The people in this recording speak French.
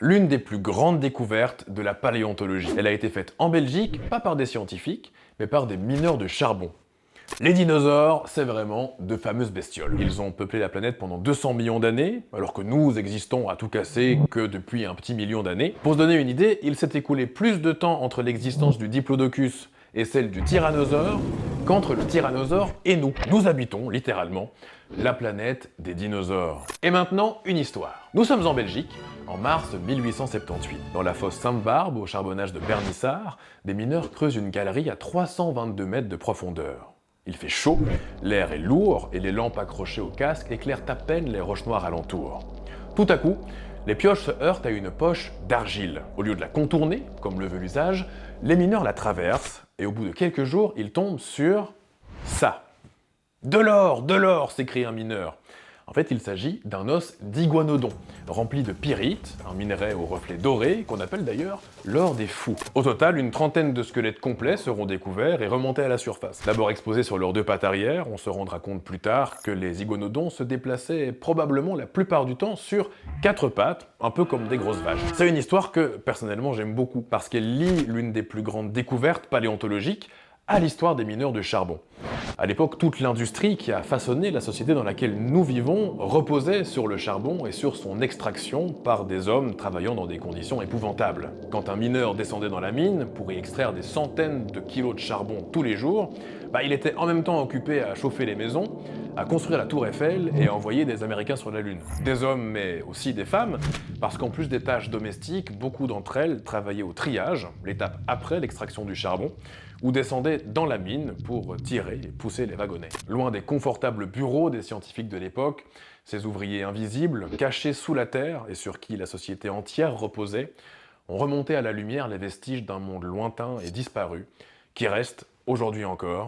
L'une des plus grandes découvertes de la paléontologie. Elle a été faite en Belgique, pas par des scientifiques, mais par des mineurs de charbon. Les dinosaures, c'est vraiment de fameuses bestioles. Ils ont peuplé la planète pendant 200 millions d'années, alors que nous existons à tout casser que depuis un petit million d'années. Pour se donner une idée, il s'est écoulé plus de temps entre l'existence du Diplodocus et celle du tyrannosaure qu'entre le tyrannosaure et nous. Nous habitons, littéralement, la planète des dinosaures. Et maintenant, une histoire. Nous sommes en Belgique, en mars 1878. Dans la fosse Sainte-Barbe, au charbonnage de Bernissart, des mineurs creusent une galerie à 322 mètres de profondeur. Il fait chaud, l'air est lourd et les lampes accrochées au casque éclairent à peine les roches noires alentour. Tout à coup, les pioches se heurtent à une poche d'argile. Au lieu de la contourner, comme le veut l'usage, les mineurs la traversent et au bout de quelques jours, ils tombent sur ça. De l'or s'écrie un mineur. En fait, il s'agit d'un os d'iguanodon, rempli de pyrite, un minerai au reflet doré, qu'on appelle d'ailleurs l'or des fous. Au total, une trentaine de squelettes complets seront découverts et remontés à la surface. D'abord exposés sur leurs deux pattes arrière, on se rendra compte plus tard que les iguanodons se déplaçaient probablement la plupart du temps sur quatre pattes, un peu comme des grosses vaches. C'est une histoire que, personnellement, j'aime beaucoup, parce qu'elle lie l'une des plus grandes découvertes paléontologiques à l'histoire des mineurs de charbon. À l'époque, toute l'industrie qui a façonné la société dans laquelle nous vivons reposait sur le charbon et sur son extraction par des hommes travaillant dans des conditions épouvantables. Quand un mineur descendait dans la mine pour y extraire des centaines de kilos de charbon tous les jours, il était en même temps occupé à chauffer les maisons, à construire la tour Eiffel et à envoyer des Américains sur la Lune. Des hommes, mais aussi des femmes, parce qu'en plus des tâches domestiques, beaucoup d'entre elles travaillaient au triage, l'étape après l'extraction du charbon, ou descendaient dans la mine pour tirer et pousser les wagonnets. Loin des confortables bureaux des scientifiques de l'époque, ces ouvriers invisibles, cachés sous la terre et sur qui la société entière reposait, ont remonté à la lumière les vestiges d'un monde lointain et disparu, qui reste, aujourd'hui encore,